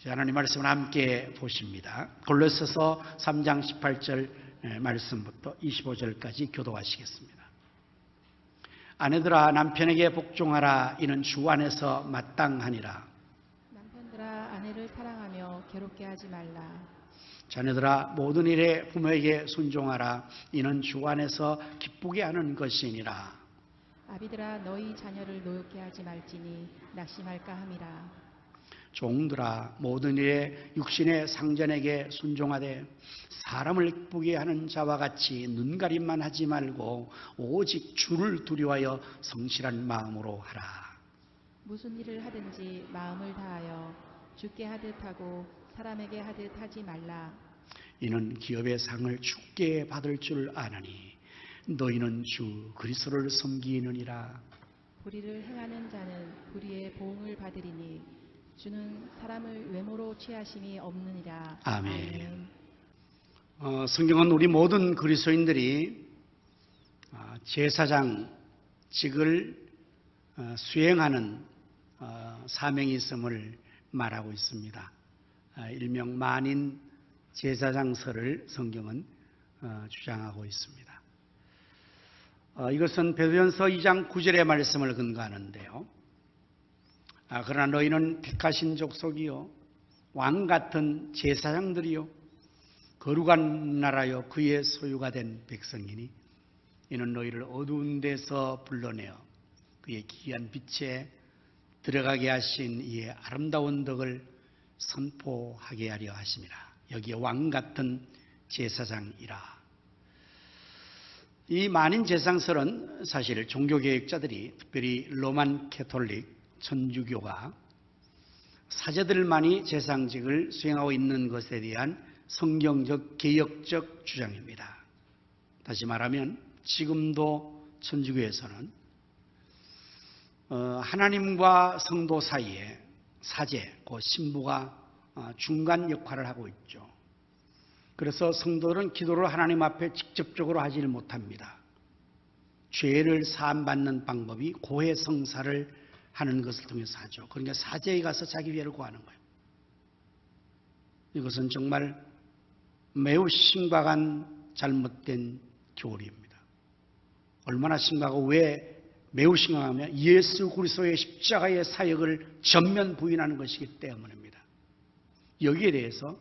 하나님 말씀을 함께 보십니다. 골로새서 3장 18절 말씀부터 25절까지 교도하시겠습니다. 아내들아 남편에게 복종하라. 이는 주 안에서 마땅하니라. 남편들아 아내를 사랑하며 괴롭게 하지 말라. 자녀들아 모든 일에 부모에게 순종하라. 이는 주 안에서 기쁘게 하는 것이니라. 아비들아 너희 자녀를 노엽게 하지 말지니 낙심할까 함이라. 종들아 모든 일에 육신의 상전에게 순종하되 사람을 기쁘게 하는 자와 같이 눈가림만 하지 말고 오직 주를 두려워하여 성실한 마음으로 하라. 무슨 일을 하든지 마음을 다하여 주께 하듯 하고 사람에게 하듯 하지 말라. 이는 기업의 상을 주께 받을 줄 아나니 너희는 주 그리스도를 섬기느니라. 불의를 행하는 자는 불의의 보응을 받으리니 주는 사람을 외모로 취하심이 없느니라. 아멘. 성경은 우리 모든 그리스도인들이 제사장직을 수행하는 사명이 있음을 말하고 있습니다. 일명 만인 제사장설을 성경은 주장하고 있습니다. 이것은 베드로전서 2장 9절의 말씀을 근거하는데요. 그러나 너희는 택하신 족속이요 왕 같은 제사장들이요 거룩한 나라요 그의 소유가 된 백성이니 이는 너희를 어두운 데서 불러내어 그의 기이한 빛에 들어가게 하신 이의 아름다운 덕을 선포하게 하려 하심이라. 여기에 왕 같은 제사장이라. 이 만인 제사장설은 사실 종교개혁자들이 특별히 로만 캐톨릭 천주교가 사제들만이 제사장직을 수행하고 있는 것에 대한 성경적 개혁적 주장입니다. 다시 말하면 지금도 천주교에서는 하나님과 성도 사이에 사제, 신부가 중간 역할을 하고 있죠. 그래서 성도들은 기도를 하나님 앞에 직접적으로 하지를 못합니다. 죄를 사함받는 방법이 고해성사를 하는 것을 통해서 하죠. 그러니까 사제에 가서 자기 죄를 구하는 거예요. 이것은 정말 매우 심각한 잘못된 교리입니다. 얼마나 심각하고 왜 매우 심각하면 예수 그리스도의 십자가의 사역을 전면 부인하는 것이기 때문입니다. 여기에 대해서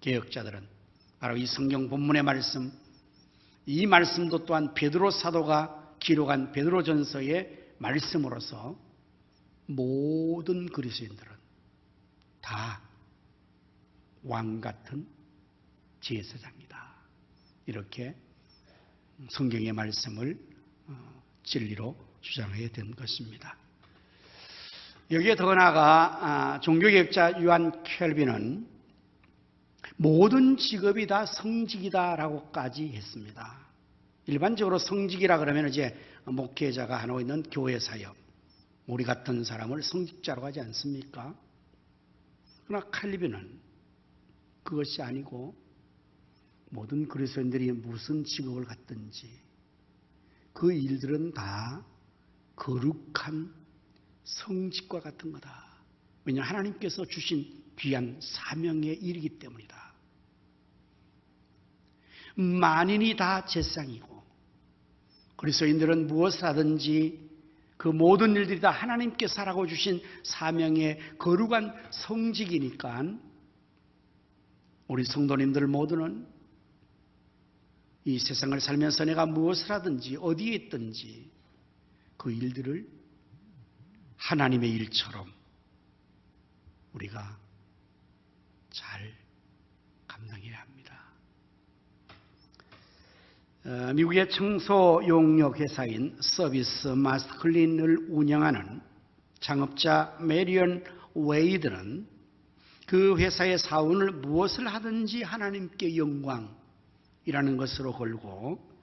개혁자들은 바로 이 성경 본문의 말씀, 이 말씀도 또한 베드로 사도가 기록한 베드로전서의 말씀으로서 모든 그리스도인들은 다 왕 같은 제사장이다. 이렇게 성경의 말씀을 진리로 주장하게 된 것입니다. 여기에 더 나아가 종교개혁자 요한 켈빈은 모든 직업이 다 성직이다라고까지 했습니다. 일반적으로 성직이라 그러면 이제 목회자가 하고 있는 교회 사역, 우리 같은 사람을 성직자라고 하지 않습니까? 그러나 칼빈은 그것이 아니고 모든 그리스도인들이 무슨 직업을 갖든지 그 일들은 다 거룩한 성직과 같은 거다. 왜냐하면 하나님께서 주신 귀한 사명의 일이기 때문이다. 만인이 다 제사장이고 그리스도인들은 무엇을 하든지 그 모든 일들이 다 하나님께서 하라고 주신 사명의 거룩한 성직이니까 우리 성도님들 모두는 이 세상을 살면서 내가 무엇을 하든지 어디에 있든지 그 일들을 하나님의 일처럼 우리가 잘 감당해야 합니다. 미국의 청소용역 회사인 서비스 마스클린을 운영하는 창업자 메리언 웨이드는 그 회사의 사원을 무엇을 하든지 하나님께 영광이라는 것으로 걸고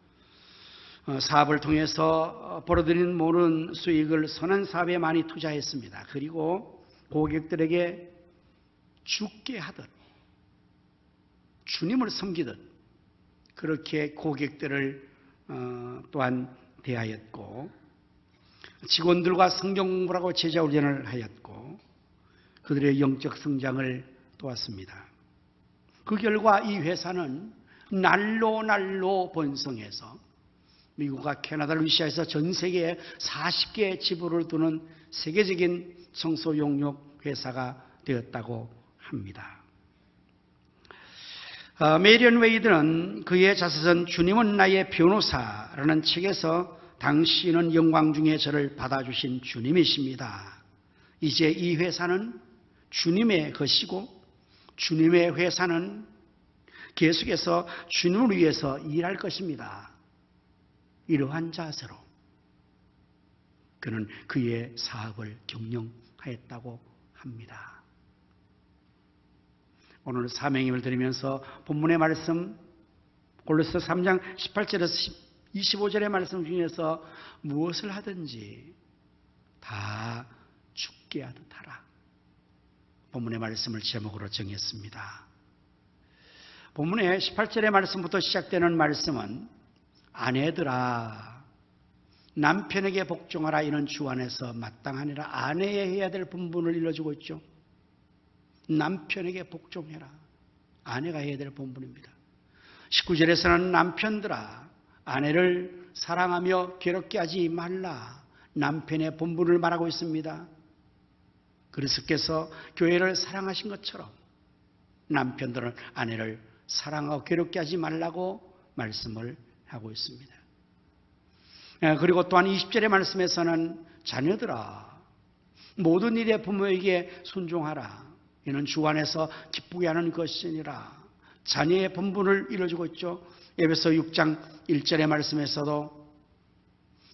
사업을 통해서 벌어들이는 모든 수익을 선한 사업에 많이 투자했습니다. 그리고 고객들에게 죽게 하듯 주님을 섬기듯 그렇게 고객들을 또한 대하였고 직원들과 성경 공부를 하고 제자 훈련을 하였고 그들의 영적 성장을 보았습니다. 그 결과 이 회사는 날로 번성해서 미국과 캐나다, 러시아에서 전 세계에 40개의 지부를 두는 세계적인 청소용역 회사가 되었다고 합니다. 메리언 웨이드는 그의 자서전 주님은 나의 변호사라는 책에서 당신은 영광 중에 저를 받아주신 주님이십니다. 이제 이 회사는 주님의 것이고 주님의 회사는 계속해서 주님을 위해서 일할 것입니다. 이러한 자세로 그는 그의 사업을 경영하였다고 합니다. 오늘 사명임을 드리면서 본문의 말씀 골로새 3장 18절에서 25절의 말씀 중에서 무엇을 하든지 다 죽게 하듯 하라. 본문의 말씀을 제목으로 정했습니다. 본문의 18절의 말씀부터 시작되는 말씀은 아내들아 남편에게 복종하라. 이는 주 안에서 마땅하니라. 아내에 해야 될 본분을 일러주고 있죠. 남편에게 복종해라. 아내가 해야 될 본분입니다. 19절에서는 남편들아 아내를 사랑하며 괴롭게 하지 말라. 남편의 본분을 말하고 있습니다. 그리스도께서 교회를 사랑하신 것처럼 남편들은 아내를 사랑하고 괴롭게 하지 말라고 말씀을 하고 있습니다. 그리고 또한 20절의 말씀에서는 자녀들아 모든 일에 부모에게 순종하라. 이는 주 안에서 기쁘게 하는 것이니라. 자녀의 본분을 이루어주고 있죠. 에베소 6장 1절의 말씀에서도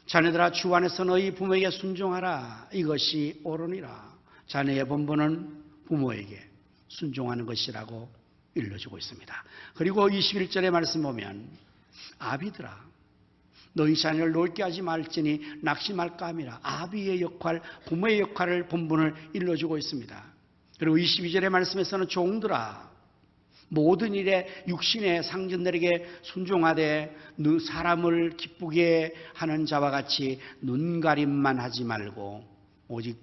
자녀들아 주 안에서 너희 부모에게 순종하라. 이것이 옳으니라. 자녀의 본분은 부모에게 순종하는 것이라고 일러주고 있습니다. 그리고 21절의 말씀 보면 아비들아 너희 자녀를 놀게 하지 말지니 낙심할까 함이라. 아비의 역할, 부모의 역할을 본분을 일러주고 있습니다. 그리고 22절의 말씀에서는 종들아 모든 일에 육신의 상전들에게 순종하되 사람을 기쁘게 하는 자와 같이 눈가림만 하지 말고 오직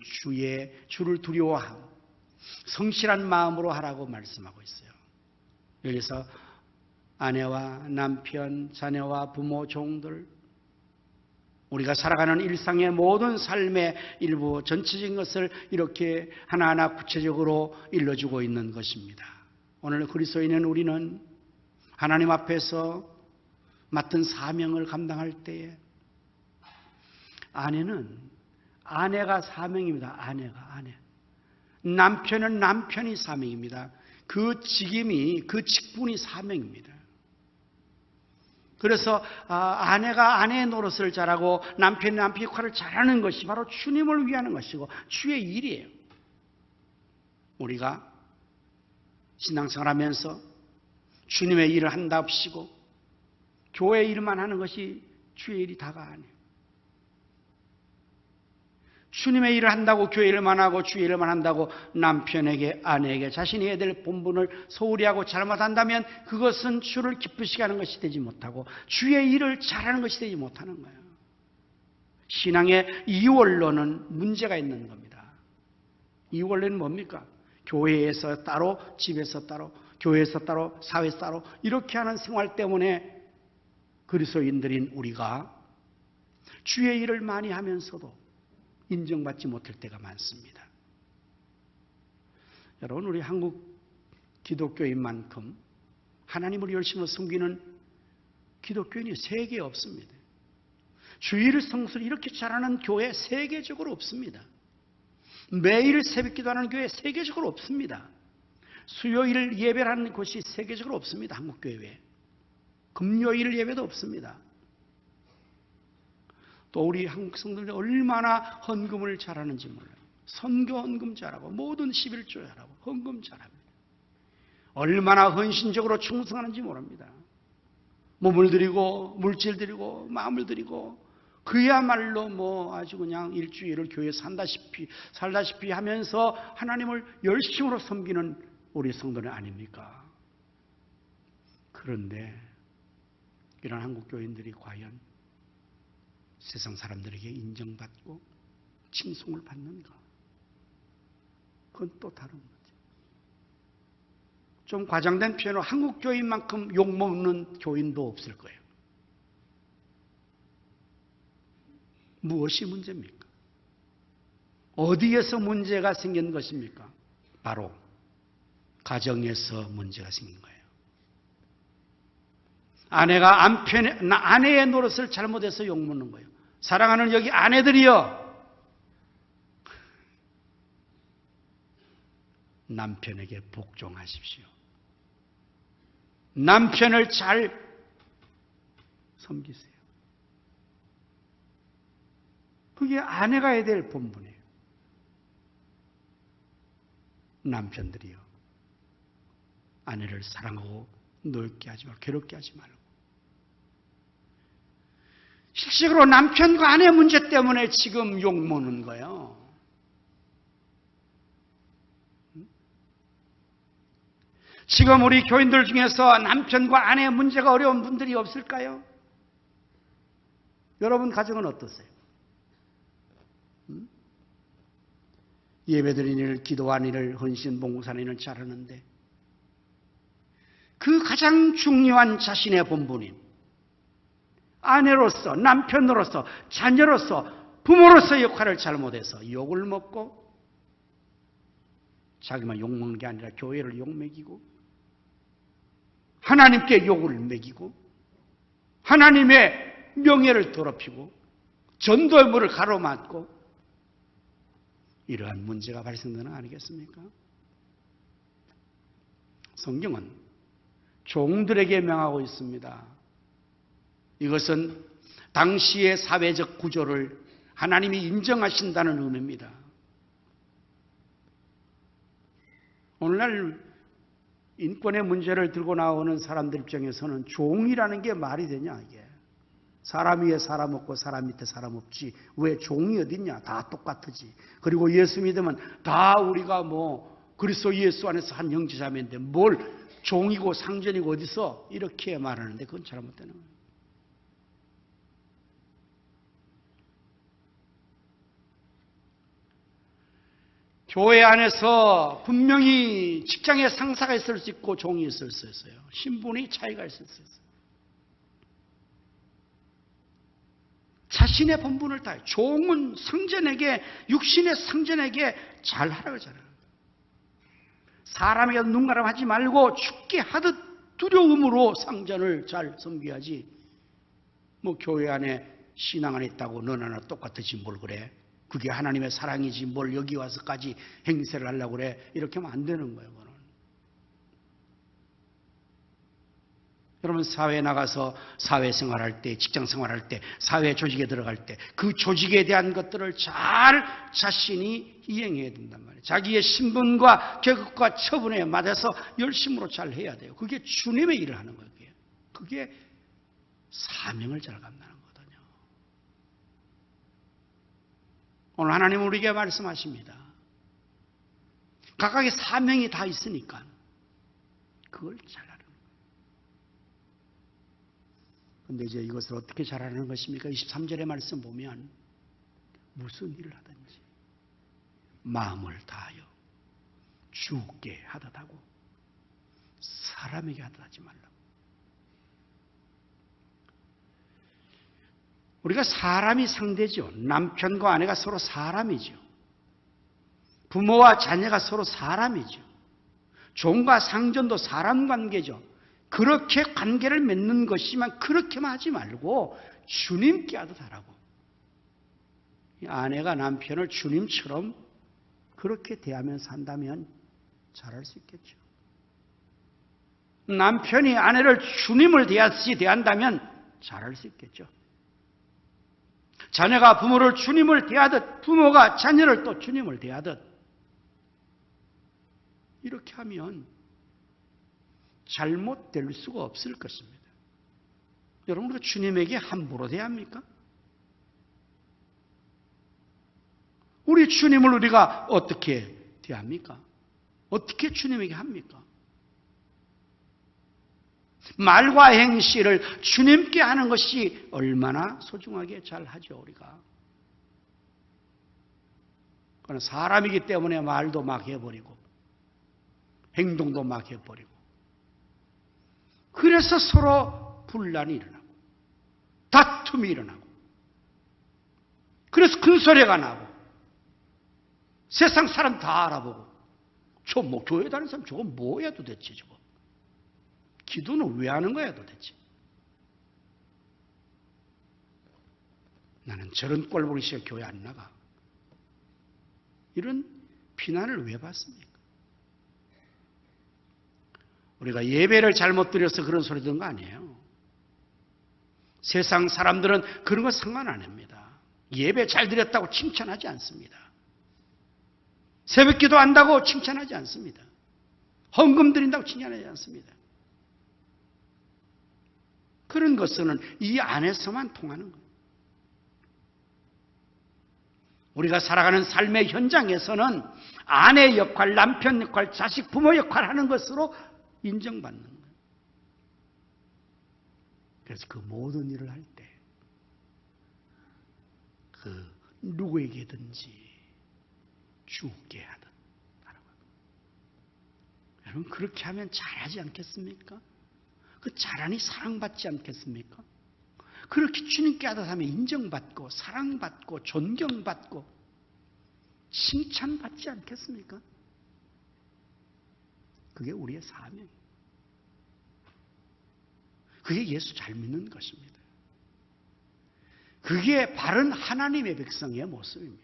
주를 두려워함 성실한 마음으로 하라고 말씀하고 있어요. 여기서 아내와 남편, 자녀와 부모, 종들 우리가 살아가는 일상의 모든 삶의 일부 전체적인 것을 이렇게 하나하나 구체적으로 일러주고 있는 것입니다. 오늘 그리스도인은 우리는 하나님 앞에서 맡은 사명을 감당할 때에 아내가 사명입니다. 아내. 남편은 남편이 사명입니다. 그 직분이 사명입니다. 그래서 아내가 아내의 노릇을 잘하고 남편이 남편의 역할을 잘하는 것이 바로 주님을 위하는 것이고 주의 일이에요. 우리가 신앙생활하면서 주님의 일을 한답시고 교회 일만 하는 것이 주의 일이 다가 아니에요. 주님의 일을 한다고 교회 일만 하고 주의 일만 한다고 남편에게 아내에게 자신이 해야 될 본분을 소홀히 하고 잘못한다면 그것은 주를 기쁘시게 하는 것이 되지 못하고 주의 일을 잘하는 것이 되지 못하는 거예요. 신앙의 이원론은 문제가 있는 겁니다. 이원론은 뭡니까? 교회에서 따로, 집에서 따로, 교회에서 따로, 사회에서 따로 이렇게 하는 생활 때문에 그리스도인들인 우리가 주의 일을 많이 하면서도 인정받지 못할 때가 많습니다. 여러분, 우리 한국 기독교인만큼 하나님을 열심히 섬기는 기독교인이 세계에 없습니다. 주일 성수를 이렇게 잘하는 교회 세계적으로 없습니다. 매일 새벽기도하는 교회 세계적으로 없습니다. 수요일 예배하는 곳이 세계적으로 없습니다. 한국교회 외에. 금요일 예배도 없습니다. 또 우리 한국 성도들이 얼마나 헌금을 잘하는지 몰라요. 선교 헌금 잘하고 모든 11조 잘하고 헌금 잘합니다. 얼마나 헌신적으로 충성하는지 모릅니다. 몸을 드리고 물질 드리고 마음을 드리고 그야말로 아주 그냥 일주일을 교회에 살다시피 하면서 하나님을 열심으로 섬기는 우리 성도는 아닙니까? 그런데 이런 한국 교인들이 과연 세상 사람들에게 인정받고 칭송을 받는가? 그건 또 다른 문제. 좀 과장된 표현으로 한국 교인만큼 욕먹는 교인도 없을 거예요. 무엇이 문제입니까? 어디에서 문제가 생긴 것입니까? 바로 가정에서 문제가 생긴 거예요. 아내가 아내의 노릇을 잘못해서 욕먹는 거예요. 사랑하는 여기 아내들이여, 남편에게 복종하십시오. 남편을 잘 섬기세요. 그게 아내가 해야 될 본분이에요. 남편들이요, 아내를 사랑하고 노엽게 하지 말고 괴롭게 하지 말고. 실질적으로 남편과 아내 문제 때문에 지금 욕먹는 거예요. 지금 우리 교인들 중에서 남편과 아내의 문제가 어려운 분들이 없을까요? 여러분 가정은 어떠세요? 예배드리는 일, 기도하는 일을, 헌신, 봉사하는 일을 잘하는데 그 가장 중요한 자신의 본분인 아내로서, 남편으로서, 자녀로서, 부모로서 역할을 잘못해서 욕을 먹고 자기만 욕먹는 게 아니라 교회를 욕먹이고 하나님께 욕을 먹이고 하나님의 명예를 더럽히고 전도의 문을 가로막고 이러한 문제가 발생되는 거 아니겠습니까? 성경은 종들에게 명하고 있습니다. 이것은 당시의 사회적 구조를 하나님이 인정하신다는 의미입니다. 오늘날 인권의 문제를 들고 나오는 사람들 입장에서는 종이라는 게 말이 되냐 이게. 사람 위에 사람 없고 사람 밑에 사람 없지 왜 종이 어딨냐, 다 똑같으지. 그리고 예수 믿으면 다 우리가 그리스도 예수 안에서 한 형제자매인데 뭘 종이고 상전이고 어디서 이렇게 말하는데 그건 잘못되는 거예요. 교회 안에서 분명히 직장에 상사가 있을 수 있고 종이 있을 수 있어요. 신분이 차이가 있을 수 있어요. 자신의 본분을 다해. 종은 상전에게, 육신의 상전에게 잘하라고 하잖아요. 사람에게 눈가람하지 말고 죽게 하듯 두려움으로 상전을 잘 섬겨야지. 교회 안에 신앙 안에 있다고 너나 똑같으지 뭘 그래. 그게 하나님의 사랑이지 뭘 여기 와서까지 행세를 하려고 그래. 이렇게 하면 안 되는 거예요. 그건. 여러분 사회에 나가서 사회생활할 때, 직장생활할 때, 사회 조직에 들어갈 때 그 조직에 대한 것들을 잘 자신이 이행해야 된단 말이에요. 자기의 신분과 계급과 처분에 맞아서 열심으로 잘 해야 돼요. 그게 주님의 일을 하는 거예요. 그게 사명을 잘 감당하는 거거든요. 오늘 하나님은 우리에게 말씀하십니다. 각각의 사명이 다 있으니까 그걸 잘하는 거예요. 그런데 이제 이것을 어떻게 잘하는 것입니까? 23절의 말씀 보면 무슨 일을 하든지 마음을 다하여 주께 하듯 하고 사람에게 하듯 하지 말라고. 우리가 사람이 상대죠. 남편과 아내가 서로 사람이죠. 부모와 자녀가 서로 사람이죠. 종과 상전도 사람 관계죠. 그렇게 관계를 맺는 것이지만 그렇게만 하지 말고 주님께 하듯 하라고. 아내가 남편을 주님처럼 그렇게 대하면서 한다면 잘할 수 있겠죠. 남편이 아내를 주님을 대하듯이 대한다면 잘할 수 있겠죠. 자녀가 부모를 주님을 대하듯 부모가 자녀를 또 주님을 대하듯 이렇게 하면 잘못될 수가 없을 것입니다. 여러분 우리가 주님에게 함부로 대합니까? 우리 주님을 우리가 어떻게 대합니까? 어떻게 주님에게 합니까? 말과 행실을 주님께 하는 것이 얼마나 소중하게 잘 하죠, 우리가. 그러나 사람이기 때문에 말도 막 해버리고 행동도 막 해버리고 그래서 서로 분란이 일어나고 다툼이 일어나고 그래서 큰 소리가 나고 세상 사람 다 알아보고 교회 다니는 사람 저거 뭐야 도대체 저거. 기도는 왜 하는 거야 도대체. 나는 저런 꼴 보기 싫어 교회 안 나가. 이런 비난을 왜 받습니까? 우리가 예배를 잘못 드려서 그런 소리 듣는 거 아니에요. 세상 사람들은 그런 거 상관 안 합니다. 예배 잘 드렸다고 칭찬하지 않습니다. 새벽기도 한다고 칭찬하지 않습니다. 헌금 드린다고 칭찬하지 않습니다. 그런 것은 이 안에서만 통하는 거예요. 우리가 살아가는 삶의 현장에서는 아내 역할, 남편 역할, 자식, 부모 역할 하는 것으로 인정받는 거예요. 그래서 그 모든 일을 할 때 그 누구에게든지 죽게 하듯 하라고. 여러분 그렇게 하면 잘하지 않겠습니까? 그 잘하니 사랑받지 않겠습니까? 그렇게 주님께 하듯 하면 인정받고 사랑받고 존경받고 칭찬받지 않겠습니까? 그게 우리의 사명이에요. 그게 예수 잘 믿는 것입니다. 그게 바른 하나님의 백성의 모습입니다.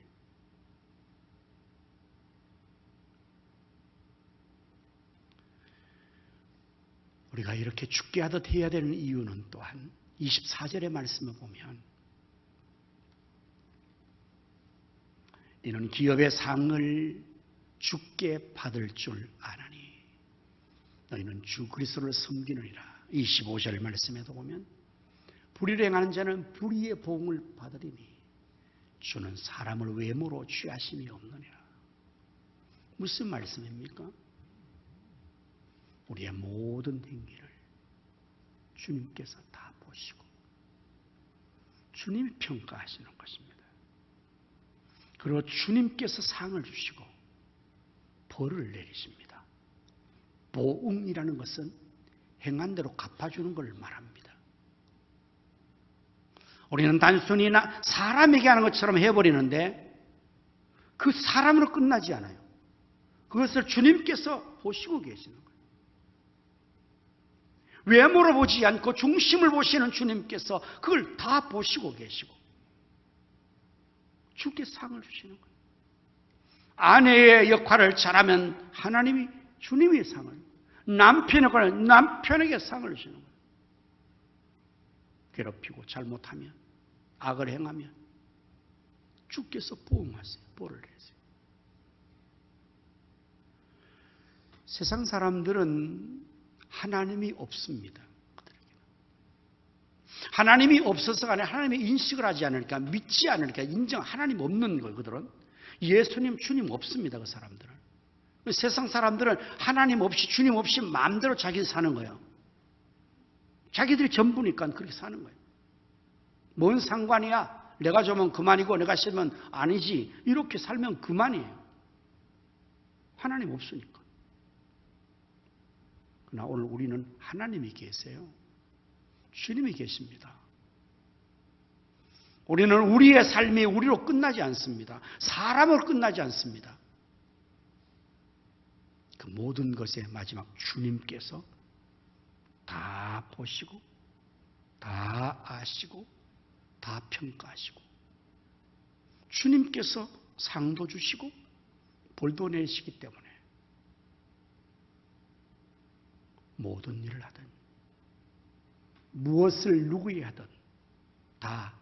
우리가 이렇게 죽게 하듯 해야 되는 이유는 또한 24절의 말씀을 보면 이는 기업의 상을 죽게 받을 줄 아나니 너희는 주 그리스도를 섬기느니라. 25절 말씀에도 보면 불의를 행하는 자는 불의의 보응을 받으리니 주는 사람을 외모로 취하심이 없느니라. 무슨 말씀입니까? 우리의 모든 행위를 주님께서 다 보시고 주님이 평가하시는 것입니다. 그리고 주님께서 상을 주시고 벌을 내리십니다. 보응이라는 것은 행한 대로 갚아주는 걸 말합니다. 우리는 단순히 사람에게 하는 것처럼 해버리는데 그 사람으로 끝나지 않아요. 그것을 주님께서 보시고 계시는 거예요. 외모로 보지 않고 중심을 보시는 주님께서 그걸 다 보시고 계시고 주께 상을 주시는 거예요. 아내의 역할을 잘하면 하나님이 주님의 상을, 남편의 역할을 남편에게 상을 주시는 거예요. 괴롭히고 잘못하면 악을 행하면 주께서 보응하세요. 벌을 내세요. 세상 사람들은 하나님이 없습니다. 하나님이 없어서가 아니라 하나님의 인식을 하지 않으니까 믿지 않으니까 하나님 없는 거예요. 그들은 예수님 주님 없습니다. 그 사람들은 세상 사람들은 하나님 없이 주님 없이 마음대로 자기 사는 거예요. 자기들이 전부니까 그렇게 사는 거예요. 뭔 상관이야? 내가 좋으면 그만이고 내가 싫으면 아니지. 이렇게 살면 그만이에요. 하나님 없으니까. 그러나 오늘 우리는 하나님이 계세요. 주님이 계십니다. 우리는 우리의 삶이 우리로 끝나지 않습니다. 사람으로 끝나지 않습니다. 그 모든 것의 마지막 주님께서 다 보시고 다 아시고 다 평가하시고 주님께서 상도 주시고 벌도 내시기 때문에 모든 일을 하든 무엇을 누구에 하든 다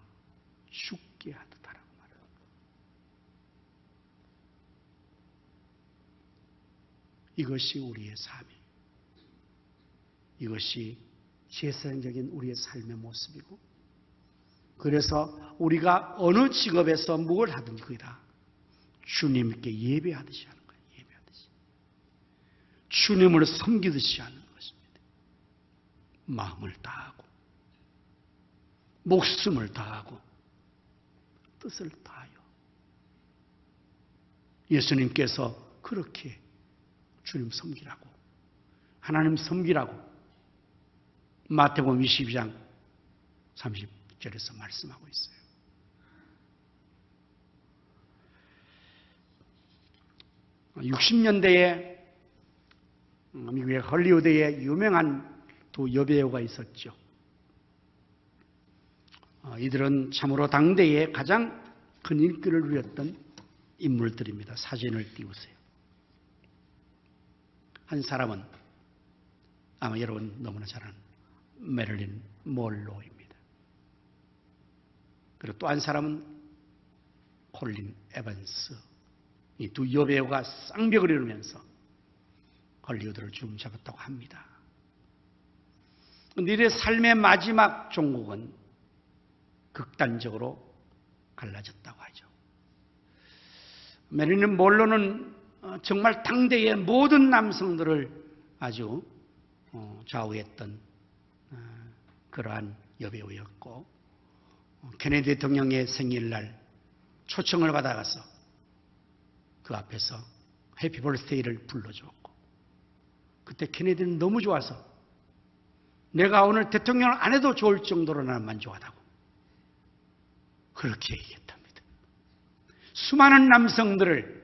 죽게 하듯 하라고 말합니다. 이것이 우리의 삶이, 이것이 제사장적인 우리의 삶의 모습이고, 그래서 우리가 어느 직업에서 뭘 하든지 그게 다 주님께 예배하듯이 하는 거예요. 예배하듯이. 주님을 섬기듯이 하는 것입니다. 마음을 다하고 목숨을 다하고 뜻을 다하여 예수님께서 그렇게 주님 섬기라고 하나님 섬기라고 마태복음 22장 30절에서 말씀하고 있어요. (60년대에) 미국의 헐리우드에 유명한 두 여배우가 있었죠. 이들은 참으로 당대에 가장 큰 인기를 누렸던 인물들입니다. 사진을 띄우세요. 한 사람은 아마 여러분 너무나 잘 아는 메릴린 먼로입니다. 그리고 또 한 사람은 콜린 에반스. 이 두 여배우가 쌍벽을 이루면서 헐리우드를 주름잡았다고 합니다. 그런데 이들의 삶의 마지막 종국은 극단적으로 갈라졌다고 하죠. 메릴린 먼로는 정말 당대의 모든 남성들을 아주 좌우했던 그러한 여배우였고, 케네디 대통령의 생일날 초청을 받아가서 그 앞에서 해피 벌스데이를 불러주었고, 그때 케네디는 너무 좋아서 내가 오늘 대통령을 안 해도 좋을 정도로 나는 만족하다고 그렇게 얘기했답니다. 수많은 남성들을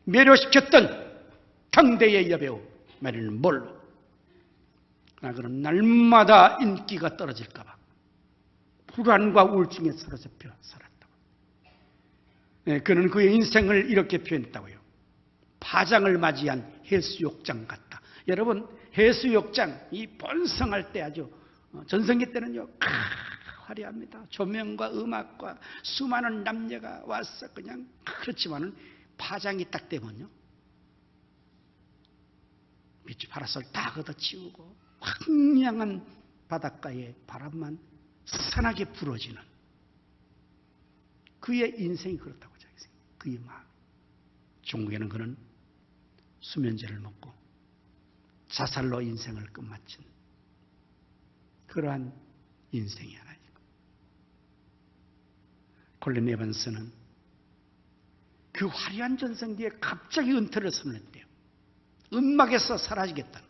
매료시켰던 당대의 여배우 메릴린 먼로. 그러나 그는 날마다 인기가 떨어질까 봐 불안과 우울증에 사로잡혀 살았다고. 그는 그의 인생을 이렇게 표현했다고요. 파장을 맞이한 해수욕장 같다. 여러분, 해수욕장이 번성할 때 아주 전성기 때는요 화려합니다. 조명과 음악과 수많은 남녀가 와서 그냥, 그렇지만은 파장이 딱 되면요 밑이 파라솔 다 걷어치우고 황량한 바닷가에 바람만 산하게 불어지는 그의 인생이 그렇다고 생각해요. 그의 마음. 중국에는 그는 수면제를 먹고 자살로 인생을 끝마친 그러한 인생이 하나 있고, 콜린 에반스는 그 화려한 전성기에 갑자기 은퇴를 선언했대요. 음악에서 사라지겠다는.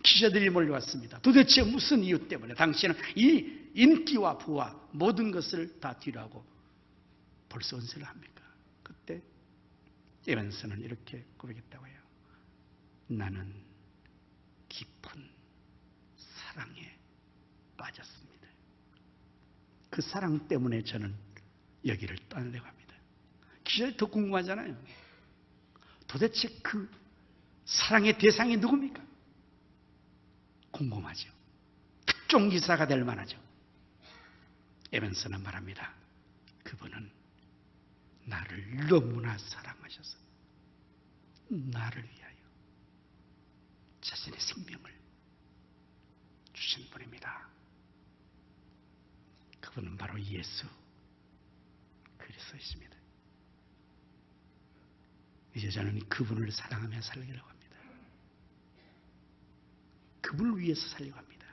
기자들이 몰려왔습니다. 도대체 무슨 이유 때문에 당신은 이 인기와 부와 모든 것을 다 뒤로하고 벌써 은퇴를 합니까? 그때 에반스는 이렇게 고백했다고 해요. 나는 깊은 사랑에 빠졌습니다. 그 사랑 때문에 저는 여기를 떠나려고 합니다. 기자들이 더 궁금하잖아요. 도대체 그 사랑의 대상이 누굽니까? 궁금하죠. 특종기사가 될 만하죠. 에반스는 말합니다. 그분은 나를 너무나 사랑하셔서 나를 위하여 자신의 생명을 주신 분입니다. 그분은 바로 예수 그리스도이십니다. 이제 저는 그분을 사랑하며 살려고 합니다. 그분을 위해서 살려고 합니다.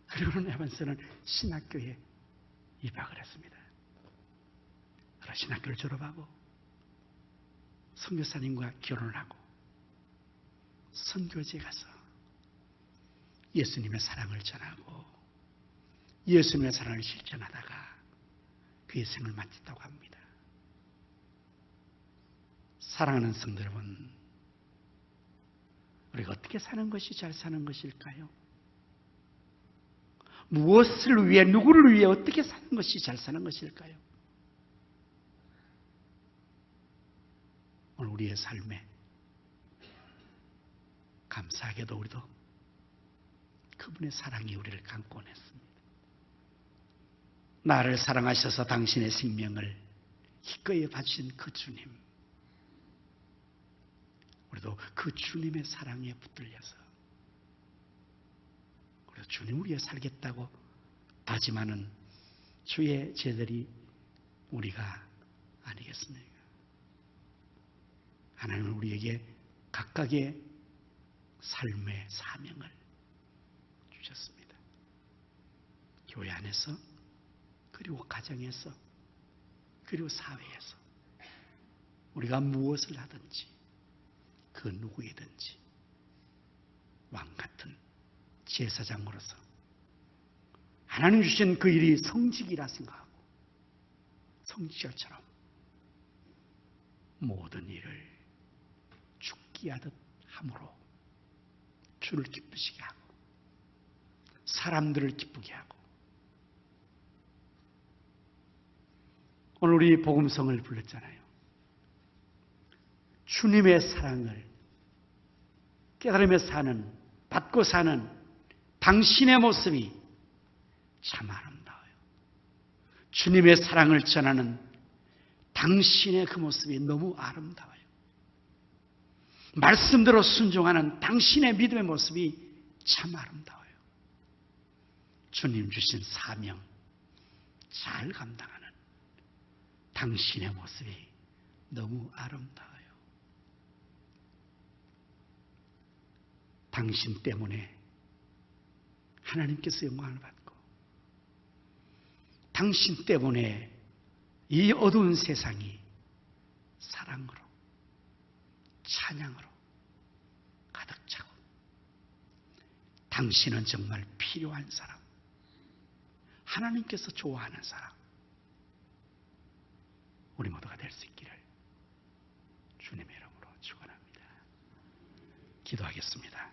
그리고는 에반스는 신학교에 입학을 했습니다. 그래서 신학교를 졸업하고 선교사님과 결혼을 하고 선교지에 가서 예수님의 사랑을 전하고 예수님의 사랑을 실천하다가 그의 생을 마쳤다고 합니다. 사랑하는 성도 여러분, 우리가 어떻게 사는 것이 잘 사는 것일까요? 무엇을 위해, 누구를 위해 어떻게 사는 것이 잘 사는 것일까요? 오늘 우리의 삶에 감사하게도 우리도 그분의 사랑이 우리를 감곤 했습니다. 나를 사랑하셔서 당신의 생명을 기꺼이 바친 그 주님, 우리도 그 주님의 사랑에 붙들려서 우리도 주님을 위해 살겠다고 다짐하는 주의 제자들이 우리가 아니겠습니까? 하나님은 우리에게 각각의 삶의 사명을 주셨습니다. 교회 안에서, 그리고 가정에서, 그리고 사회에서 우리가 무엇을 하든지 그 누구이든지 왕 같은 제사장으로서 하나님 주신 그 일이 성직이라 생각하고 성직자처럼 모든 일을 죽기 하듯 함으로 주를 기쁘시게 하고 사람들을 기쁘게 하고 오늘 우리 복음성을 불렀잖아요. 주님의 사랑을 깨달으며 사는, 받고 사는 당신의 모습이 참 아름다워요. 주님의 사랑을 전하는 당신의 그 모습이 너무 아름다워요. 말씀대로 순종하는 당신의 믿음의 모습이 참 아름다워요. 주님 주신 사명 잘 감당하는 당신의 모습이 너무 아름다워요. 당신 때문에 하나님께서 영광을 받고 당신 때문에 이 어두운 세상이 사랑으로 찬양으로 가득 차고 당신은 정말 필요한 사람, 하나님께서 좋아하는 사람, 우리 모두가 될 수 있기를 주님의 이름으로 축원합니다. 기도하겠습니다.